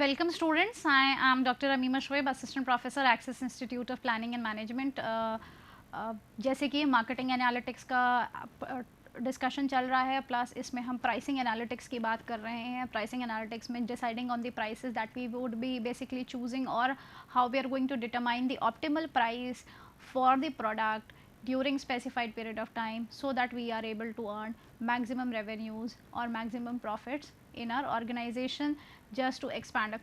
Welcome students, I am Dr. Amima Shoaib, Assistant Professor, Axis Institute of Planning and Management. जैसे कि marketing analytics का discussion चल रहा है, प्लस इसमें हम प्राइसिंग एनालिटिक्स की बात कर रहे हैं. प्राइसिंग एनालिटिक्स में deciding on the prices that we would be basically choosing और how we are going to determine the optimal price for the product during specified period of time so that we are able to earn maximum revenues or maximum profits in our organization just to expand a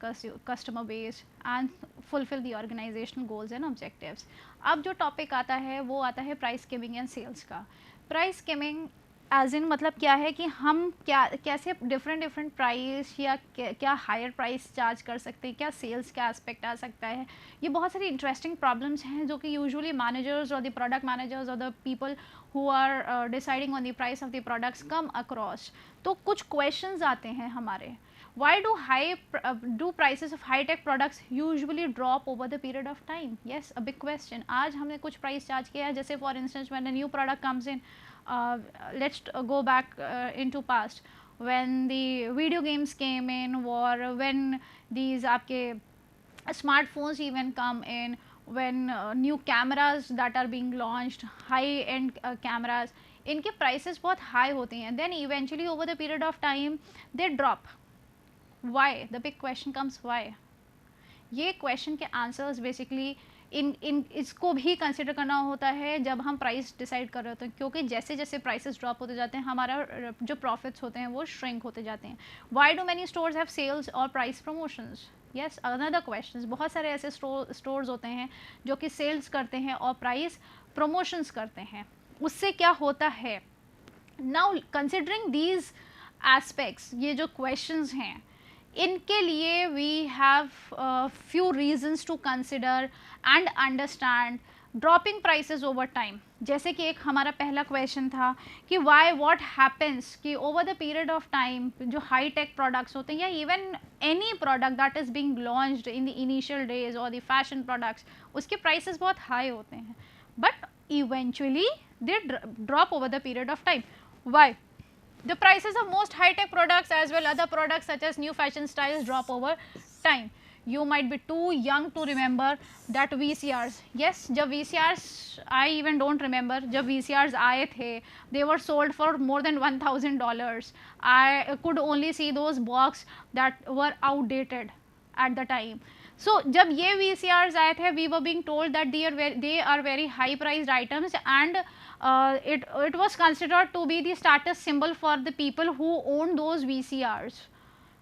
customer base and fulfill the organizational goals and objectives. अब जो topic आता है वो आता है price skimming and sales का. Price skimming as in मतलब क्या है कि हम क्या कैसे डिफरेंट प्राइस या क्या हायर प्राइस चार्ज कर सकते हैं, क्या सेल्स का एस्पेक्ट आ सकता है. ये बहुत सारी इंटरेस्टिंग प्रॉब्लम्स हैं जो कि यूजुअली मैनेजर्स और द प्रोडक्ट मैनेजर्स और the people who are deciding on the price of the products come across. तो कुछ क्वेश्चंस आते हैं हमारे. Why do prices of high tech products usually drop over the period of time? Yes, a big question. आज हमने कुछ price charge किया है, जैसे for instance when a new product comes in, let's go back into past when the video games came in or when these आपके smartphones even come in, when new cameras that are being launched, high end cameras, इनके prices बहुत high होते हैं, then eventually over the period of time they drop. Why? The big question comes why. ये question के answers basically इन इसको भी consider करना होता है जब हम प्राइस डिसाइड कर रहे होते हैं, क्योंकि जैसे जैसे प्राइसेस ड्रॉप होते जाते हैं हमारा जो प्रॉफिट्स होते हैं वो श्रिंक होते जाते हैं. Why do many stores have sales और price promotions? Yes, another question. बहुत सारे ऐसे स्टोर्स होते हैं जो कि सेल्स करते हैं और प्राइस प्रमोशंस करते हैं. उससे क्या होता है? नाउ कंसिडरिंग दीज एस्पेक्ट्स, ये जो क्वेश्चंस हैं इनके लिए we have few reasons to consider and understand dropping prices over time. जैसे कि एक हमारा पहला क्वेश्चन था कि व्हाई व्हाट हैपेंस कि over the period of time जो हाई टेक प्रोडक्ट्स होते हैं या even any product that is being launched in the initial days और द फैशन प्रोडक्ट्स, उसके प्राइसेस बहुत हाई होते हैं but eventually they drop over the period of time. Why? The prices of most high-tech products as well other products such as new fashion styles drop over time. You might be too young to remember that VCRs. Yes, जब VCRs I even don't remember जब VCRs आए थे, they were sold for more than $1,000. I could only see those box that were outdated at the time. So जब ये VCRs आए थे, we were being told that they are very high priced items and it was considered to be the status symbol for the people who own those VCRs.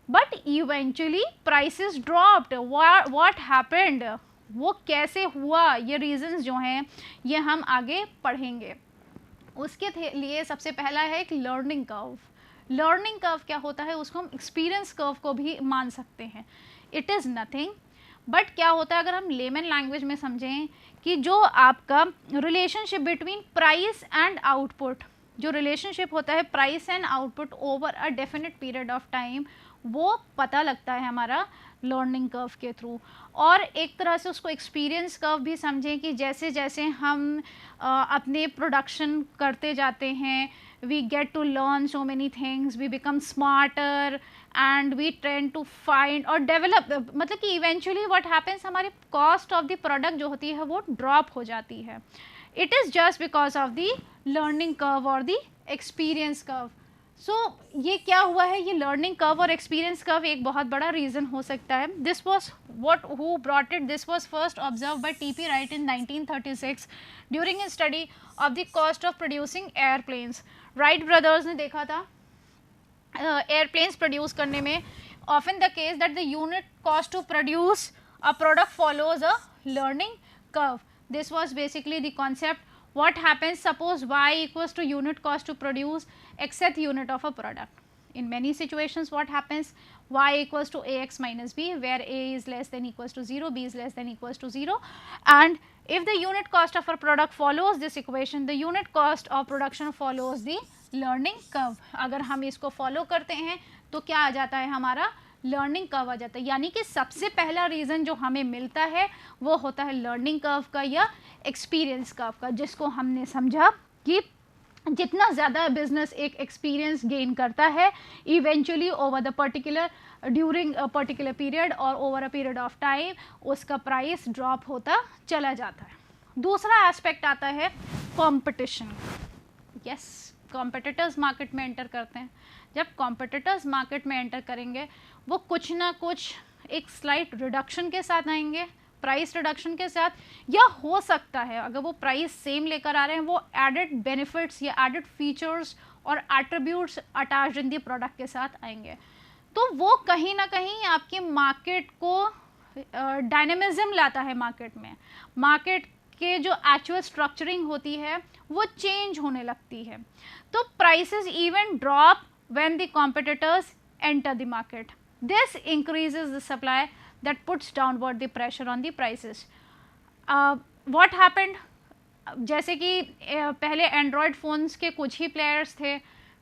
But eventually prices dropped. What happened? वो कैसे हुआ? ये reasons जो हैं ये हम आगे पढ़ेंगे. उसके लिए सबसे पहला है एक लर्निंग कर्व. लर्निंग कर्व क्या होता है? उसको हम एक्सपीरियंस कर्व को भी मान सकते हैं. इट इज़ नथिंग बट क्या होता है अगर हम लेमन लैंग्वेज में समझें कि जो आपका relationship between price and output, जो रिलेशनशिप होता है price and output over a definite period of time, वो पता लगता है हमारा लर्निंग कर्व के थ्रू. और एक तरह से उसको एक्सपीरियंस कर्व भी समझें कि जैसे जैसे हम अपने प्रोडक्शन करते जाते हैं we get to learn so many things, we become smarter and we tend to find or develop, मतलब कि eventually what happens हमारी cost of the product जो होती है वो drop हो जाती है. It is just because of the learning curve or the experience curve. So ये क्या हुआ है? ये learning curve और experience curve एक बहुत बड़ा reason हो सकता है. This was who brought it? This was first observed by T.P. Wright in 1936 during a study of the cost of producing airplanes. Wright brothers ने देखा था एयरप्लेन्स प्रोड्यूस करने में often the case that the unit cost to produce a product follows a learning curve. This was basically the concept. What happens? Suppose y equals to unit cost to produce x unit of a product. In many situations what happens? Y equals to ax minus b, where a is less than equals to 0, b is less than equals to 0, and if the unit cost of a product follows this equation, the unit cost of production follows the learning curve. अगर हम इसको follow करते हैं तो क्या आ जाता है? हमारा लर्निंग कर्व आ जाता है. यानी कि सबसे पहला रीज़न जो हमें मिलता है वो होता है लर्निंग कर्व का या एक्सपीरियंस कर्व का, जिसको हमने समझा कि जितना ज़्यादा बिजनेस एक एक्सपीरियंस गेन करता है eventually over the particular during a particular period और over a period of time उसका प्राइस ड्रॉप होता चला जाता है। दूसरा एस्पेक्ट आता है कंपटीशन। यस, कॉम्पिटिटर्स मार्केट में एंटर करते हैं। जब कॉम्पिटिटर्स मार्केट में एंटर करेंगे वो कुछ ना कुछ एक स्लाइट रिडक्शन के साथ आएंगे, प्राइस रिडक्शन के साथ, या हो सकता है अगर वो प्राइस सेम लेकर आ रहे हैं वो एडेड बेनिफिट्स या एडेड फीचर्स और attributes attached in the product के साथ आएंगे। तो वो कहीं ना कहीं आपकी मार्केट को डायनेमिज्म लाता है मार्केट में। मार्केट के जो एक्चुअल स्ट्रक्चरिंग होती है वो चेंज होने लगती है। तो prices even drop when the competitors enter the market. This increases the supply that puts downward the pressure on the prices. What happened, जैसे कि पहले एंड्रॉयड फ़ोन्स के कुछ ही प्लेयर्स थे,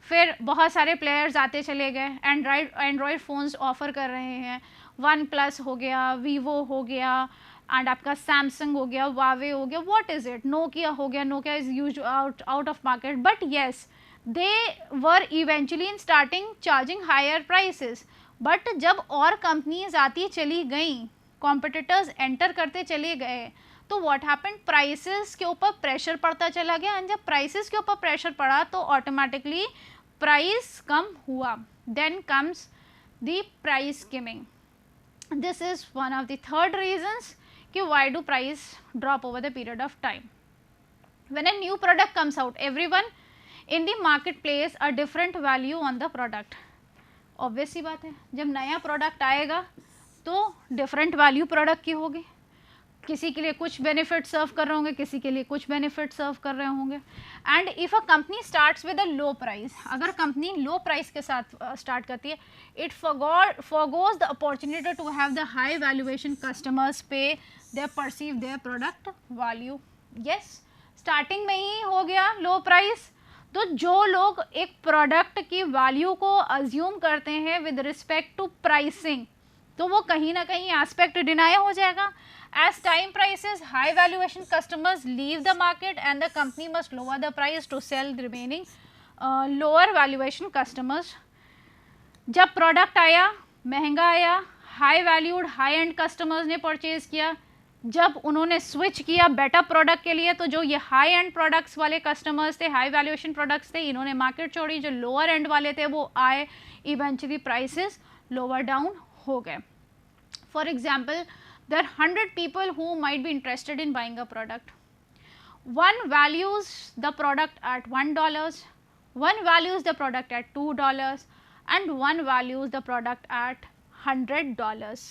फिर बहुत सारे प्लेयर्स आते चले गए, एंड्रॉयड फ़ोन्स ऑफ़र कर रहे हैं। वन प्लस हो गया, वीवो हो गया, एंड आपका सैमसंग हो गया, वावे हो गया, व्हाट इज़ इट, नोकिया हो गया। Nokia is use out of market, but yes they were eventually in starting charging higher prices. But जब और कंपनीज आती चली गई, कॉम्पिटिटर्स एंटर करते चले गए, तो व्हाट हैपेंड, प्राइसेस के ऊपर प्रेशर पड़ता चला गया। एंड जब प्राइसेस के ऊपर प्रेशर पड़ा तो ऑटोमेटिकली प्राइस कम हुआ। Then comes the price skimming. This is one of the third reasons कि why do price drop over the period of time. When a new product comes out, everyone in the market place a different value on the product. Obvious सी बात है, जब नया product आएगा तो different value product की होगी। किसी के लिए कुछ बेनिफिट सर्व कर रहे होंगे, किसी के लिए कुछ बेनिफिट सर्व कर रहे होंगे। And if a company starts with a low price, अगर कंपनी लो प्राइस के साथ स्टार्ट करती है, it forgoes the opportunity to have the high valuation customers pay they perceive their product value. Yes, starting में ही हो गया लो price, तो जो लोग एक प्रोडक्ट की वैल्यू को अज्यूम करते हैं विद रिस्पेक्ट टू प्राइसिंग, तो वो कहीं ना कहीं एस्पेक्ट डिनाई हो जाएगा। As time prices, high valuation customers leave the market and the company must lower the price to sell the remaining lower valuation customers. जब प्रोडक्ट आया, महंगा आया, high valued high and customers ने purchase किया, जब उन्होंने स्विच किया better product के लिए, तो जो ये हाई एंड प्रोडक्ट्स वाले कस्टमर्स थे, हाई वैल्यूएशन प्रोडक्ट्स थे, इन्होंने मार्केट छोड़ी। जो लोअर एंड वाले थे वो आए, इवेंचुअली प्राइसेस लोअर डाउन हो गए। For example, there are 100 people who might be interested in buying a product. One values the product at $1, one values the product at $2, and one values the product at $100.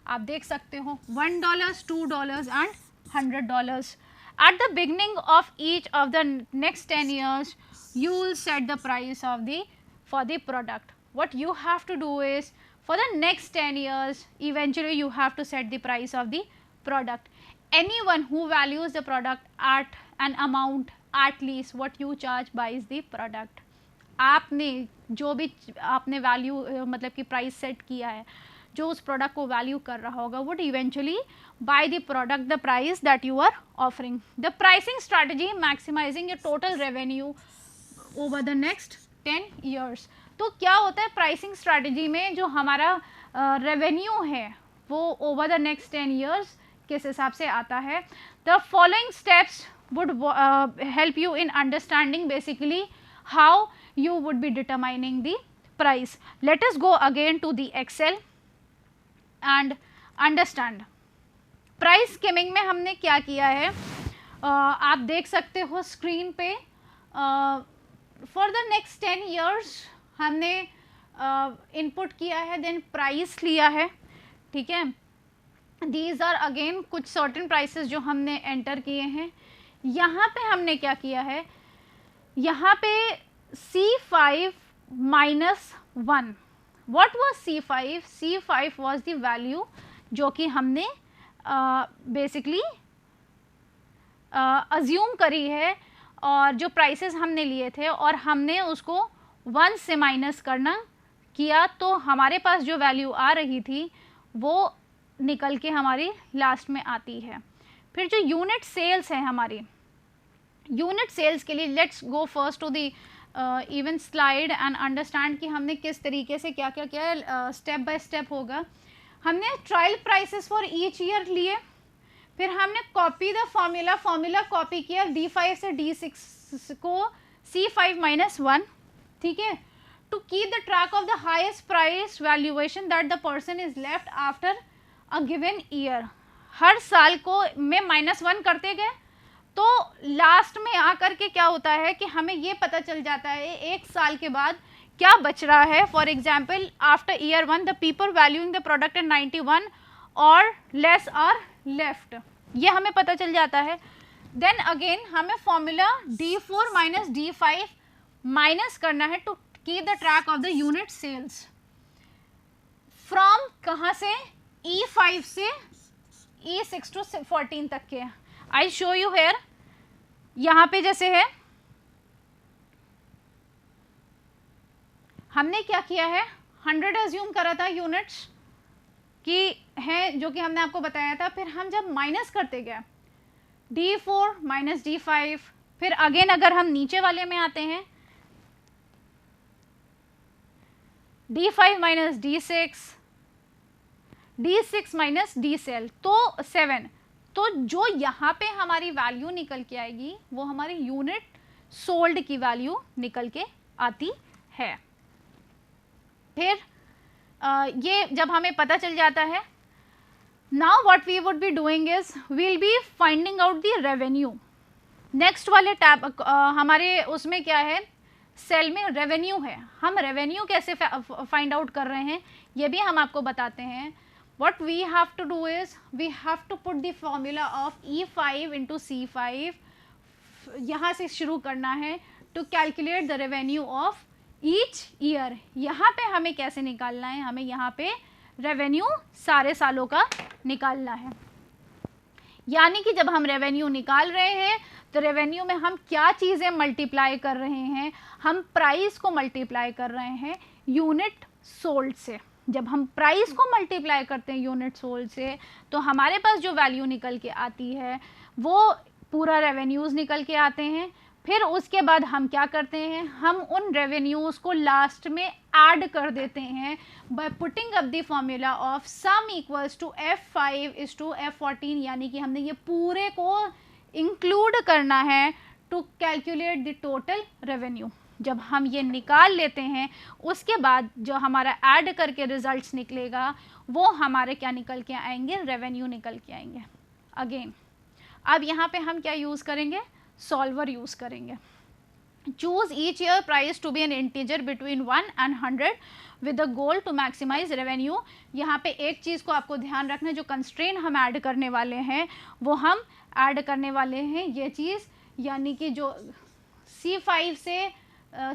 आप देख सकते हो $1, $2 and $100. At the beginning of each of the next 10 years, you will set the price of for the product. What you have to do is, for the next 10 years, eventually you have to set the price of the product. Anyone who values the product at an amount at least what you charge buys the product. आपने जो भी आपने value मतलब कि price set किया है, जो उस प्रोडक्ट को वैल्यू कर रहा होगा, would eventually buy the product the price that you are offering. The pricing strategy maximizing your total revenue over the next 10 years. तो क्या होता है प्राइसिंग स्ट्रैटेजी में, जो हमारा रेवेन्यू है वो ओवर द नेक्स्ट 10 ईयर्स किस हिसाब से आता है। The following steps would help you in understanding basically how you would be determining the price. Let us go again to the Excel and understand. Price skimming में हमने क्या किया है, आप देख सकते हो स्क्रीन पे। फॉर द नेक्स्ट 10 ईयर्स हमने इनपुट किया है, देन प्राइस लिया है, ठीक है। दीज आर अगेन कुछ सर्टेन प्राइसेस जो हमने एंटर किए हैं। यहाँ पे हमने क्या किया है, यहाँ पे C5 minus 1. What was C5? C5 was the value जो कि हमने बेसिकली अज्यूम करी है, और जो प्राइसेस हमने लिए थे और हमने उसको 1 से माइनस करना किया, तो हमारे पास जो वैल्यू आ रही थी वो निकल के हमारी लास्ट में आती है। फिर जो यूनिट सेल्स है हमारी, यूनिट सेल्स के लिए let's go first to the even slide and understand कि हमने किस तरीके से क्या क्या किया, स्टेप बाय स्टेप होगा। हमने trial prices for each year लिए, फिर हमने कॉपी द फॉर्मूला कॉपी किया D5 से D6 को C5-1, ठीक है, to keep the track of the highest price valuation that the person is left after a given year. हर साल को में -1 करते गए, तो लास्ट में आकर के क्या होता है कि हमें ये पता चल जाता है एक साल के बाद क्या बच रहा है। For example after year 1 the people valuing the product at 91 और लेस आर लेफ्ट, ये हमें पता चल जाता है। देन अगेन हमें फॉर्मूला D4 - D5 माइनस करना है to keep the track of the unit sales from कहाँ से, E5 से E6 to 14 तक के। आई शो यू हेयर, यहाँ पे जैसे है हमने क्या किया है, 100 एज्यूम करा था यूनिट्स की हैं, जो कि हमने आपको बताया था। फिर हम जब माइनस करते गए D4 - D5, फिर अगेन अगर हम नीचे वाले में आते हैं D5 - D6, D6 - D7 तो 7, तो जो यहाँ पे हमारी वैल्यू निकल के आएगी वो हमारी यूनिट सोल्ड की वैल्यू निकल के आती है। फिर ये जब हमें पता चल जाता है, now what we would be doing is we'll be finding out the revenue. Next वाले टैब हमारे उसमें क्या है, सेल में रेवेन्यू है। हम रेवेन्यू कैसे फाइंड आउट कर रहे हैं ये भी हम आपको बताते हैं। What we have to do is we have to put the formula of E5 into C5, यहाँ से शुरू करना है to calculate the revenue of each year। यहाँ पे हमें कैसे निकालना है, हमें यहाँ पे रेवेन्यू सारे सालों का निकालना है। यानी कि जब हम रेवेन्यू निकाल रहे हैं तो रेवेन्यू में हम क्या चीज़ें मल्टीप्लाई कर रहे हैं, हम प्राइस को मल्टीप्लाई कर रहे हैं यूनिट सोल्ड से। जब हम प्राइस को मल्टीप्लाई करते हैं यूनिट सोल्ड से तो हमारे पास जो वैल्यू निकल के आती है वो पूरा रेवेन्यूज़ निकल के आते हैं। फिर उसके बाद हम क्या करते हैं, हम उन रेवेन्यूज़ को लास्ट में ऐड कर देते हैं by putting up the formula of sum equals to F5 to F14, यानी कि हमने ये पूरे को इंक्लूड करना है to calculate the total revenue. जब हम ये निकाल लेते हैं उसके बाद जो हमारा ऐड करके रिजल्ट्स निकलेगा वो हमारे क्या निकल के आएंगे, रेवेन्यू निकल के आएंगे। अगेन अब यहाँ पे हम क्या यूज़ करेंगे, सॉल्वर यूज़ करेंगे। Choose each year price to be an integer between 1 and 100 with the goal to maximise revenue. यहाँ पे एक चीज़ को आपको ध्यान रखना है, जो कंस्ट्रेन हम ऐड करने वाले हैं वो हम ऐड करने वाले हैं ये चीज़, यानी कि जो C5 से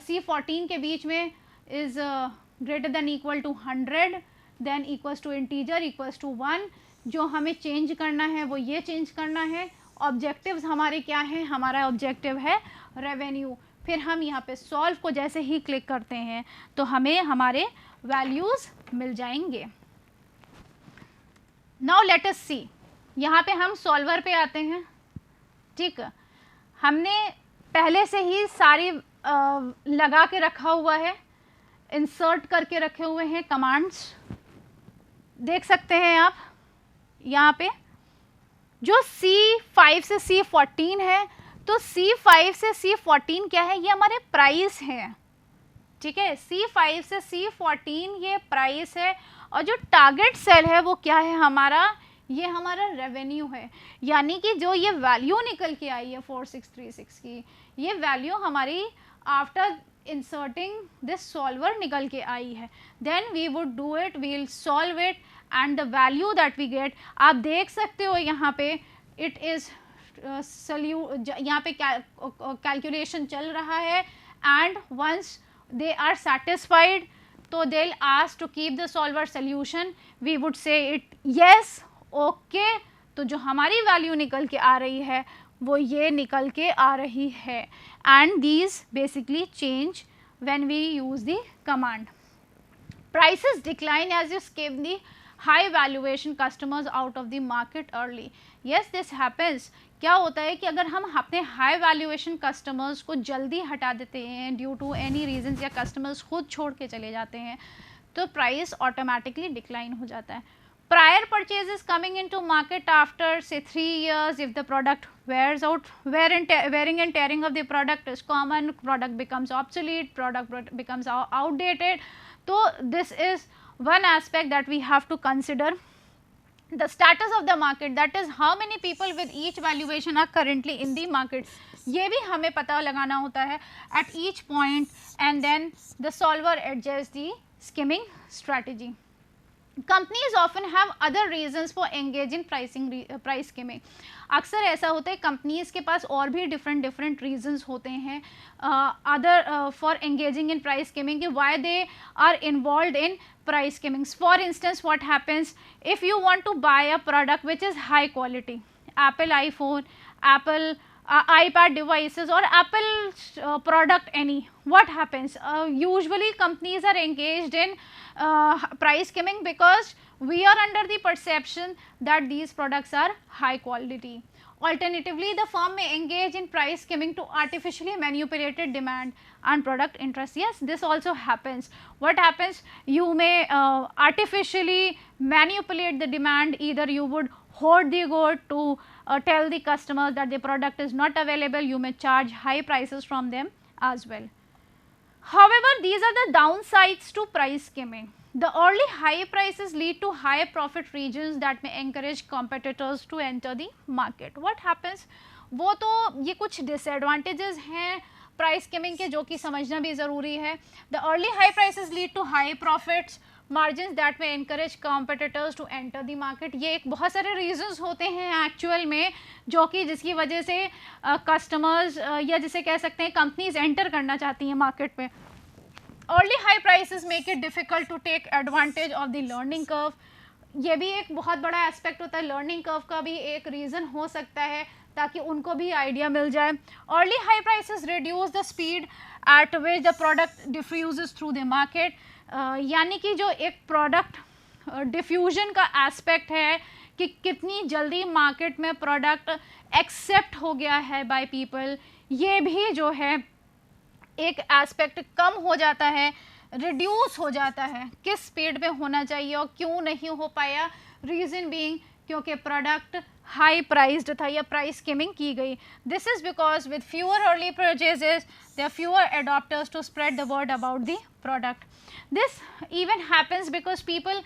C14 के बीच में is greater than equal to 100, then equals to integer equals to 1। जो हमें चेंज करना है वो ये चेंज करना है। ऑब्जेक्टिव्स हमारे क्या हैं, हमारा ऑब्जेक्टिव है रेवेन्यू। फिर हम यहाँ पे सॉल्व को जैसे ही क्लिक करते हैं तो हमें हमारे वैल्यूज़ मिल जाएंगे। नाउ लेट अस सी, यहाँ पे हम सॉल्वर पे आते हैं। ठीक, हमने पहले से ही सारी लगा के रखा हुआ है, इंसर्ट करके रखे हुए हैं कमांड्स, देख सकते हैं आप यहाँ पे। जो C5 से C14 है तो C5 से C14 क्या है, ये हमारे प्राइस हैं। ठीक है, C5 से C14 ये प्राइस है, और जो टारगेट सेल है वो क्या है हमारा, ये हमारा रेवेन्यू है। यानी कि जो ये वैल्यू निकल के आई है 4636 की, ये वैल्यू हमारी आफ्टर इंसर्टिंग दिस सॉल्वर निकल के आई है। Then we would do it, we will solve it and the value that we get, आप देख सकते हो यहाँ पे इट इज़ यहाँ पे कैलकुलेशन चल रहा है। And once they are satisfied तो they will ask to keep the solver solution, we would say it yes okay. तो जो हमारी वैल्यू निकल के आ रही है वो ये निकल के आ रही है। And these basically change when we use the command. Prices decline as you skip the, high valuation customers out of the market early. Yes, this happens. क्या होता है कि अगर हम अपने हाई वैल्यूएशन कस्टमर्स को जल्दी हटा देते हैं ड्यू टू एनी रीजंस, या कस्टमर्स खुद छोड़ के चले जाते हैं, तो प्राइस ऑटोमेटिकली डिक्लाइन हो जाता है. Prior purchases coming into market after say 3 years, if the product wears out, wearing and tearing of the product is common, product becomes obsolete, product becomes outdated. So this is one aspect that we have to consider. The status of the market, that is how many people with each valuation are currently in the market, ये भी हमें पता लगाना होता है at each point, and then the solver adjusts the skimming strategy. Companies often have other reasons for engaging price skimming. अक्सर ऐसा होता है कंपनीज के पास और भी डिफरेंट रीजंस होते हैं other for engaging in price skimming, कि why they are involved in price skimming. For instance what happens if you want to buy a product which is high quality, Apple iPhone, Apple iPad devices or Apple product any, what happens? Usually companies are engaged in price skimming because we are under the perception that these products are high quality. Alternatively, the firm may engage in price skimming to artificially manipulated demand and product interest. Yes, this also happens. What happens? You may artificially manipulate the demand. Either you would hoard the good to tell the customers that the product is not available. You may charge high prices from them as well. However, these are the downsides to price skimming. The early high prices lead to high profit regions that may encourage competitors to enter the market. What happens? वो तो ये कुछ disadvantages हैं price skimming के, जो कि समझना भी ज़रूरी है. The early high prices lead to high profits margins that may encourage competitors to enter the market. ये एक बहुत सारे reasons होते हैं एक्चुअल में, जो कि जिसकी वजह से कस्टमर्स या जिसे कह सकते हैं कंपनीज एंटर करना चाहती हैं मार्केट में. Early high prices make it difficult to take advantage of the learning curve. ये भी एक बहुत बड़ा एस्पेक्ट होता है, लर्निंग कर्व का भी एक रीज़न हो सकता है ताकि उनको भी आइडिया मिल जाए. Early high prices reduce the speed at which the product diffuses through the market. यानी कि जो एक प्रोडक्ट डिफ्यूजन का एस्पेक्ट है कि कितनी जल्दी मार्केट में प्रोडक्ट एक्सेप्ट हो गया है बाय पीपल, ये भी जो है एक एस्पेक्ट कम हो जाता है, रिड्यूस हो जाता है. किस स्पीड में होना चाहिए और क्यों नहीं हो पाया? रीज़न बीइंग क्योंकि प्रोडक्ट हाई प्राइस्ड था या प्राइस स्किमिंग की गई. This is because with fewer early purchases there are fewer adopters to spread the word about the product. This even happens because people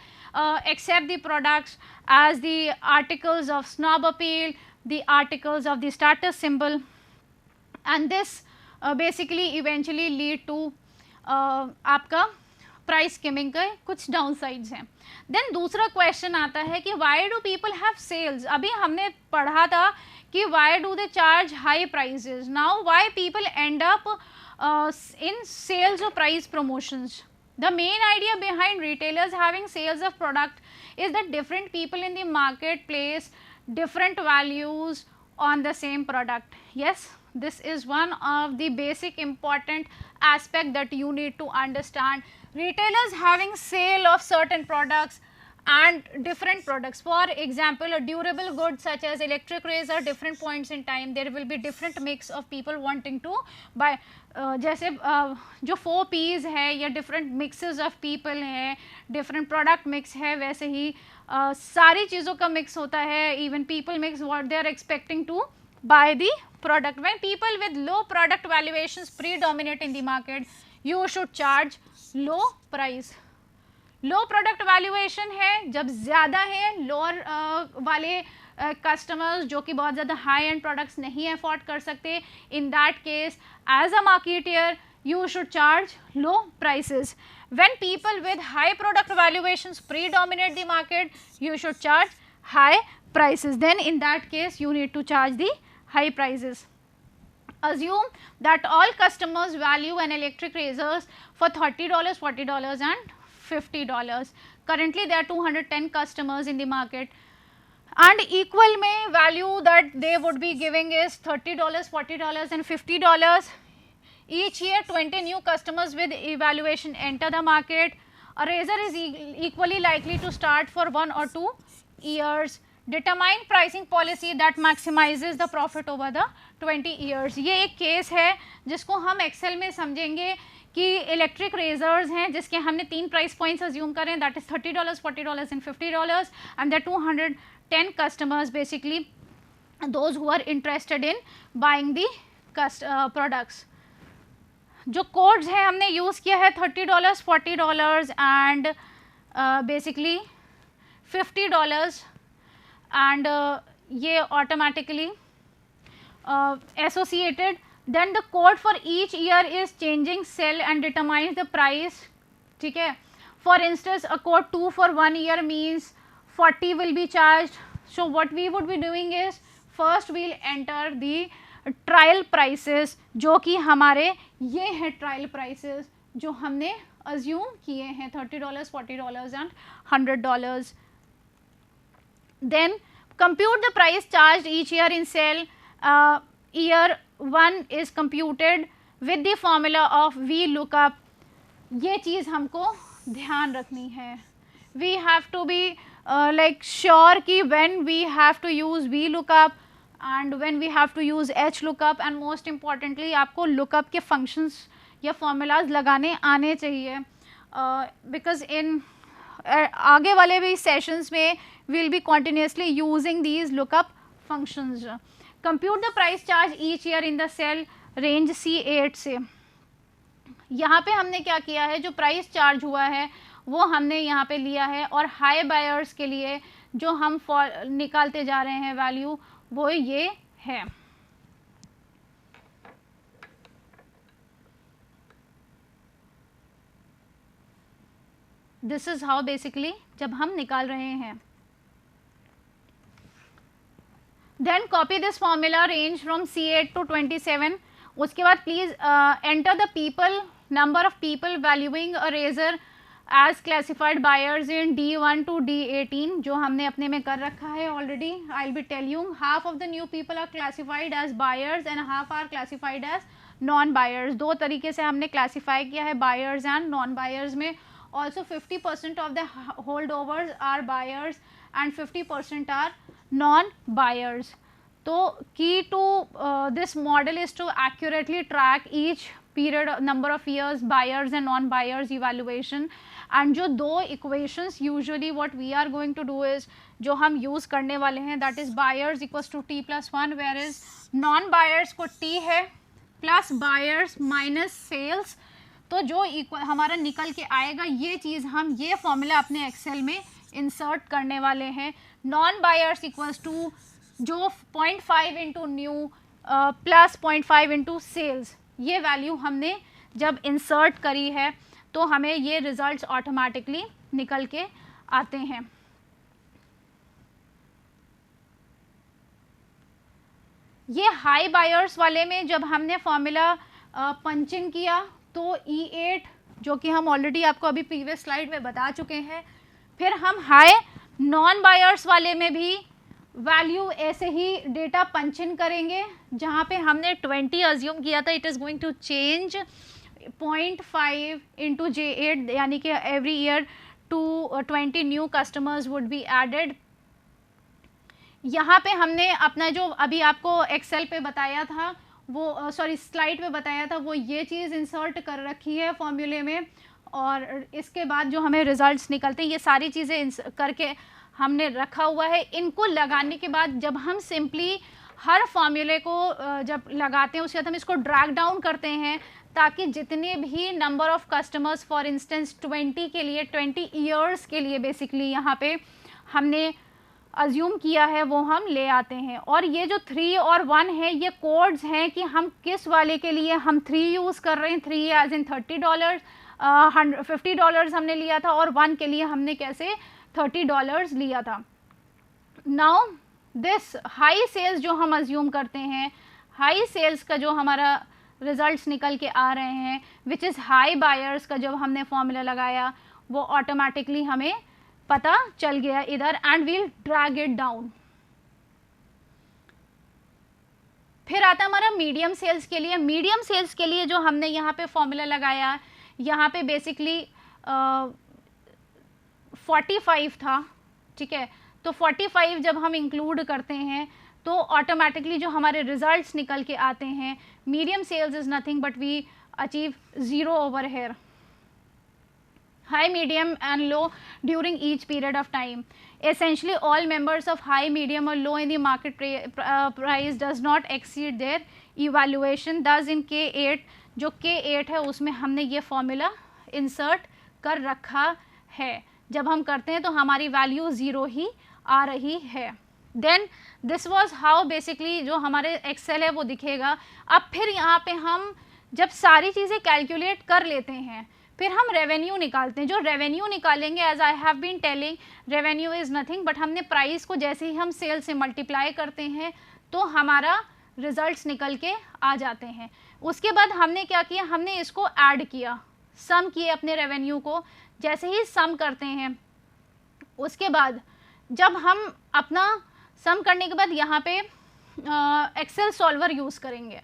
accept the products as the articles of snob appeal, the articles of the status symbol, and this basically eventually lead to आपका price skimming के कुछ downsides हैं. Then दूसरा question आता है कि why do people have sales. अभी हमने पढ़ा था कि why do they charge high prices. Now why people end up in sales और price promotions. The main idea behind retailers having sales of product is that different people in the market place different values on the same product. Yes, this is one of the basic important aspect that you need to understand. Retailers having sale of certain products and different products. For example, a durable good such as electric razor, different points in time there will be different mix of people wanting to buy. जैसे जो 4 P's है या different mixes of people हैं, different product mix है, वैसे ही सारी चीज़ों का मिक्स होता है. Even people mix what they are expecting to buy the product. When people with low product valuations predominate in the market, you should charge low price. Low product valuation है जब ज़्यादा है, लोअर वाले customers जो कि बहुत ज़्यादा high end products नहीं अफोर्ड कर सकते, in that case as a marketeer you should charge low prices. When people with high product valuations predominate the market, you should charge high prices. Then in that case you need to charge the high prices. Assume that all customers value an electric razors for $30, $40 and $50. Currently there are 210 customers in the market, and equal में value that they would be giving is $30, $40 and $50. Each year 20 new customers with evaluation enter the market. A razor is equally likely to start for 1 or 2 years. Determine pricing policy that maximizes the profit over the 20 years. ये एक case है जिसको हम Excel में समझेंगे कि electric razor's हैं जिसके हमने 3 प्राइस पॉइंट्स अज्यूम करें, that is $30, $40 and $50, and the 210 customers basically those who are interested in buying the products. जो कोड्स हैं हमने यूज़ किया है $30, $40 एंड बेसिकली $50, एंड ये automatically associated. Then the code for each year is changing cell and determines the price. ठीक है. For instance, a code 2 for 1 year means 40 will be charged. So what we would be doing is first we'll enter the trial prices, जो कि हमारे ये है trial prices जो हमने assume किए हैं $30, $40 and $100. Then compute the price charged each year in cell. Year 1 is computed with the formula of VLOOKUP. ये चीज़ हमको ध्यान रखनी है. We have to be like sure कि when we have to use VLOOKUP and when we have to use HLOOKUP, and most importantly आपको lookup के functions या formulas लगाने आने चाहिए, because in आगे वाले भी sessions में we'll be continuously using these lookup functions. Compute the price charge each year in the cell range C8 से. यहाँ पे हमने क्या किया है, जो प्राइस चार्ज हुआ है वो हमने यहाँ पे लिया है, और हाई बायर्स के लिए जो हम निकालते जा रहे हैं वैल्यू वो ये है. दिस इज हाउ बेसिकली जब हम निकाल रहे हैं. Then copy this formula range from C8 to 27. उसके बाद please enter the people number of people valuing a razor as classified buyers in D1 to D18, जो हमने अपने में कर रखा है already. I'll be tell you half of the new people are classified as buyers and half are classified as non buyers. दो तरीके से हमने classify किया है buyers and non buyers में. Also 50% of the holdovers are buyers and 50% are non-buyers. तो key to this model is to accurately track each period number of years buyers and non-buyers evaluation. and जो दो equations usually what we are going to do is जो हम use करने वाले हैं that is buyers equals to t plus 1 whereas non-buyers को t है plus buyers minus sales. तो जो हमारा निकल के आएगा ये चीज़ हम ये फॉर्मूला अपने एक्सेल में इंसर्ट करने वाले हैं. नॉन बायर्स इक्वल्स टू जो 0.5 into new plus 0.5 into sales, ये वैल्यू हमने जब इंसर्ट करी है तो हमें ये रिजल्ट्स ऑटोमेटिकली निकल के आते हैं. ये हाई बायर्स वाले में जब हमने फॉर्मूला पंचिंग किया तो E8 जो कि हम ऑलरेडी आपको अभी प्रीवियस स्लाइड में बता चुके हैं, फिर हम हाई नॉन बायर्स वाले में भी वैल्यू ऐसे ही डेटा पंच इन करेंगे. जहाँ पे हमने 20 अज्यूम किया था it is going to change 0.5 into J8 यानी कि every year 20 new customers would be added. यहाँ पे हमने अपना जो अभी आपको एक्सेल पे बताया था वो सॉरी स्लाइड पे बताया था वो ये चीज़ इंसर्ट कर रखी है फॉर्मूले में, और इसके बाद जो हमें रिजल्ट्स निकलते हैं ये सारी चीज़ें करके हमने रखा हुआ है. इनको लगाने के बाद जब हम सिंपली हर फॉर्मूले को जब लगाते हैं उसके बाद हम इसको ड्रैग डाउन करते हैं ताकि जितने भी number of customers for instance 20 के लिए 20 ईयर्स के लिए बेसिकली यहाँ पे हमने अज्यूम किया है वो हम ले आते हैं. और ये जो 3 और 1 है ये कोड्स हैं कि हम किस वाले के लिए हम 3 यूज़ कर रहे हैं. 3 एज इन $30 $50 हमने लिया था और 1 के लिए हमने कैसे $30 लिया था. नाउ दिस हाई सेल्स जो हम अज्यूम करते हैं, हाई सेल्स का जो हमारा रिजल्ट्स निकल के आ रहे हैं विच इज़ हाई बायर्स का जब हमने फॉर्मूला लगाया वो ऑटोमेटिकली हमें पता चल गया इधर and we'll drag it down. फिर आता है हमारा मीडियम सेल्स के लिए. मीडियम सेल्स के लिए जो हमने यहाँ पे फॉर्मूला लगाया यहाँ पे बेसिकली 45 था, ठीक है, तो 45 जब हम इंक्लूड करते हैं तो ऑटोमेटिकली जो हमारे रिजल्ट्स निकल के आते हैं, medium sales is nothing but we achieve 0 over here, high, medium and low during each period of time. Essentially all members of high, medium or low in the market price does not exceed their evaluation. Thus in K8 जो K8 है उसमें हमने ये formula insert कर रखा है, जब हम करते हैं तो हमारी वैल्यू 0 ही आ रही है. Then this was how basically जो हमारे एक्सेल है वो दिखेगा. अब फिर यहाँ पे हम जब सारी चीज़ें कैलकुलेट कर लेते हैं फिर हम रेवेन्यू निकालते हैं. जो रेवेन्यू निकालेंगे, as I have been telling, revenue is nothing but हमने प्राइस को जैसे ही हम सेल से मल्टीप्लाई करते हैं तो हमारा रिजल्ट्स निकल के आ जाते हैं. उसके बाद हमने क्या किया, हमने इसको ऐड किया, सम किए अपने रेवेन्यू को. जैसे ही सम करते हैं उसके बाद जब हम अपना सम करने के बाद यहाँ पे एक्सेल सॉल्वर यूज़ करेंगे.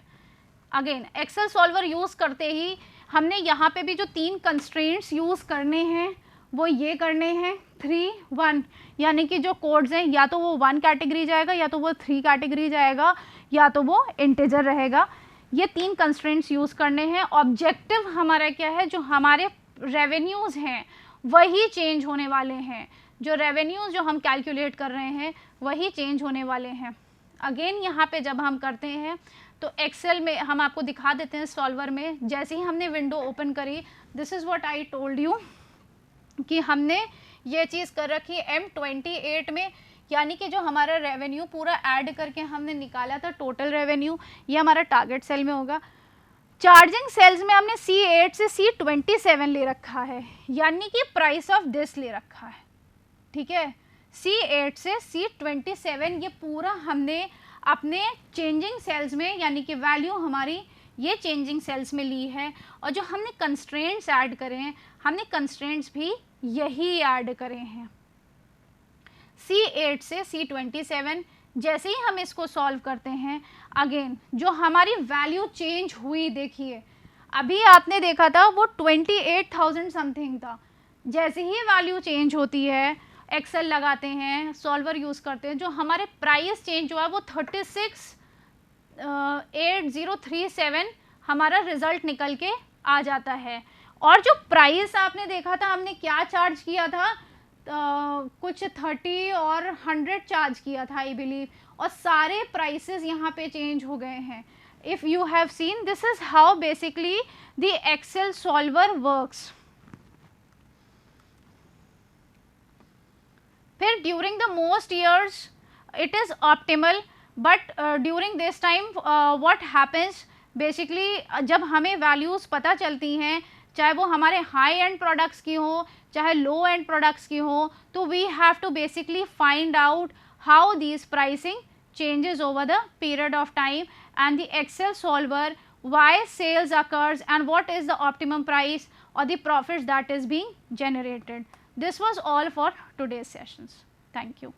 अगेन एक्सेल सॉल्वर यूज़ करते ही हमने यहाँ पे भी जो 3 कंस्ट्रेंट्स यूज़ करने हैं वो ये करने हैं 3, 1, यानी कि जो कोड्स हैं या तो वो 1 कैटेगरी जाएगा या तो वो 3 कैटेगरी जाएगा या तो वो इंटीजर रहेगा. ये 3 कंस्ट्रेंट्स यूज़ करने हैं. ऑब्जेक्टिव हमारा क्या है, जो हमारे रेवेन्यूज़ हैं वही चेंज होने वाले हैं. जो रेवेन्यूज़ जो हम कैलकुलेट कर रहे हैं वही चेंज होने वाले हैं. अगेन यहाँ पे जब हम करते हैं तो एक्सेल में हम आपको दिखा देते हैं सॉल्वर में. जैसे ही हमने विंडो ओपन करी, this is what I told you कि हमने ये चीज़ कर रखी है M28 में, यानी कि जो हमारा रेवेन्यू पूरा ऐड करके हमने निकाला था टोटल रेवेन्यू, ये हमारा टारगेट सेल में होगा. चार्जिंग सेल्स में हमने C8 से C27 ले रखा है, यानी कि प्राइस ऑफ दिस ले रखा है, ठीक है. C8 से C27 ये पूरा हमने अपने चेंजिंग सेल्स में, यानी कि वैल्यू हमारी ये चेंजिंग सेल्स में ली है. और जो हमने कंस्ट्रेंट्स ऐड करे हैं, हमने कंस्ट्रेंट्स भी यही ऐड करे हैं. C8 से C27 जैसे ही हम इसको सॉल्व करते हैं, अगेन जो हमारी वैल्यू चेंज हुई, देखिए अभी आपने देखा था वो 28,000 समथिंग था. जैसे ही वैल्यू चेंज होती है, एक्सेल लगाते हैं, सॉल्वर यूज़ करते हैं, जो हमारे प्राइस चेंज हुआ है वो 36,8037 हमारा रिज़ल्ट निकल के आ जाता है. और जो प्राइस आपने देखा था, हमने क्या चार्ज किया था, कुछ 30 और 100 चार्ज किया था आई बिलीव, और सारे प्राइसेस यहाँ पे चेंज हो गए हैं. If you have seen, this is how basically the Excel solver works. फिर during the most years it is optimal, but during this time what happens basically, जब हमें वैल्यूज़ पता चलती हैं, चाहे वो हमारे हाई एंड प्रोडक्ट्स की हो चाहे लो एंड प्रोडक्ट्स की हो, तो we have to basically find out how these pricing changes over the period of time, and the Excel solver why sales occurs and what is the optimum price or the profits that is being generated. This was all for today's sessions. Thank you.